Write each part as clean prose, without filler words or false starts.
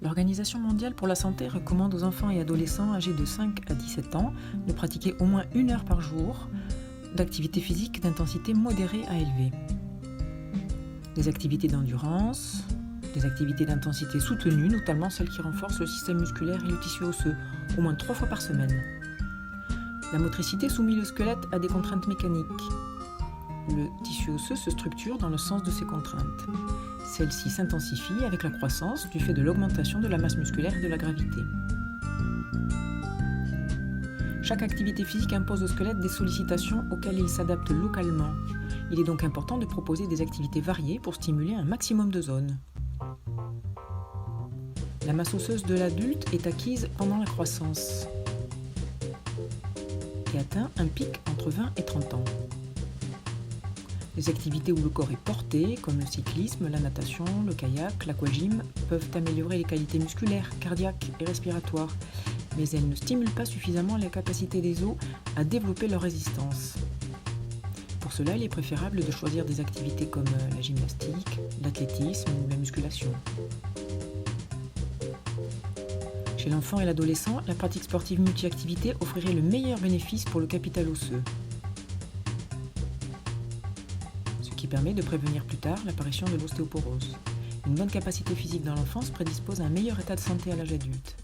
L'Organisation mondiale pour la santé recommande aux enfants et adolescents âgés de 5 à 17 ans de pratiquer au moins 1 heure par jour d'activité physique d'intensité modérée à élevée. Des activités d'endurance, des activités d'intensité soutenue, notamment celles qui renforcent le système musculaire et le tissu osseux, au moins 3 fois par semaine. La motricité soumet le squelette à des contraintes mécaniques. Le tissu osseux se structure dans le sens de ces contraintes. Celle-ci s'intensifie avec la croissance du fait de l'augmentation de la masse musculaire et de la gravité. Chaque activité physique impose au squelette des sollicitations auxquelles il s'adapte localement. Il est donc important de proposer des activités variées pour stimuler un maximum de zones. La masse osseuse de l'adulte est acquise pendant la croissance et atteint un pic entre 20 et 30 ans. Les activités où le corps est porté, comme le cyclisme, la natation, le kayak, l'aquagym, peuvent améliorer les qualités musculaires, cardiaques et respiratoires, mais elles ne stimulent pas suffisamment la capacité des os à développer leur résistance. Pour cela, il est préférable de choisir des activités comme la gymnastique, l'athlétisme ou la musculation. Chez l'enfant et l'adolescent, la pratique sportive multi-activité offrirait le meilleur bénéfice pour le capital osseux, ce qui permet de prévenir plus tard l'apparition de l'ostéoporose. Une bonne capacité physique dans l'enfance prédispose à un meilleur état de santé à l'âge adulte.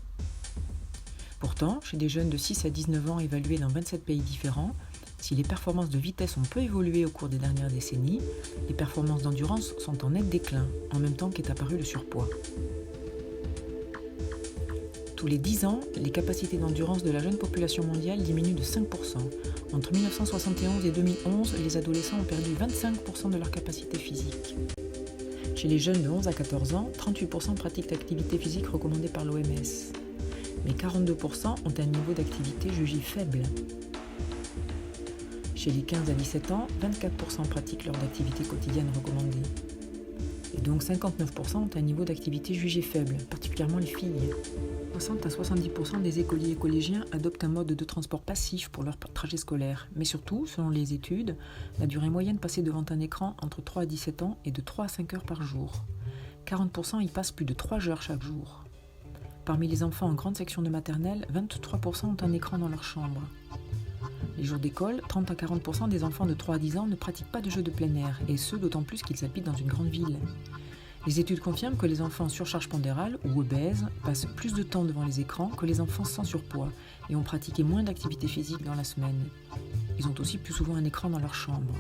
Pourtant, chez des jeunes de 6 à 19 ans évalués dans 27 pays différents, si les performances de vitesse ont peu évolué au cours des dernières décennies, les performances d'endurance sont en net déclin, en même temps qu'est apparu le surpoids. Tous les 10 ans, les capacités d'endurance de la jeune population mondiale diminuent de 5%. Entre 1971 et 2011, les adolescents ont perdu 25% de leur capacité physique. Chez les jeunes de 11 à 14 ans, 38% pratiquent l'activité physique recommandée par l'OMS. Mais 42% ont un niveau d'activité jugé faible. Chez les 15 à 17 ans, 24% pratiquent leurs activités quotidiennes recommandées. Et donc 59% ont un niveau d'activité jugé faible, particulièrement les filles. 60 à 70% des écoliers et collégiens adoptent un mode de transport passif pour leur trajet scolaire. Mais surtout, selon les études, la durée moyenne passée devant un écran entre 3 à 17 ans est de 3 à 5 heures par jour. 40% y passent plus de 3 heures chaque jour. Parmi les enfants en grande section de maternelle, 23% ont un écran dans leur chambre. Les jours d'école, 30 à 40% des enfants de 3 à 10 ans ne pratiquent pas de jeux de plein air, et ce d'autant plus qu'ils habitent dans une grande ville. Les études confirment que les enfants en surcharge pondérale ou obèses passent plus de temps devant les écrans que les enfants sans surpoids et ont pratiqué moins d'activité physique dans la semaine. Ils ont aussi plus souvent un écran dans leur chambre.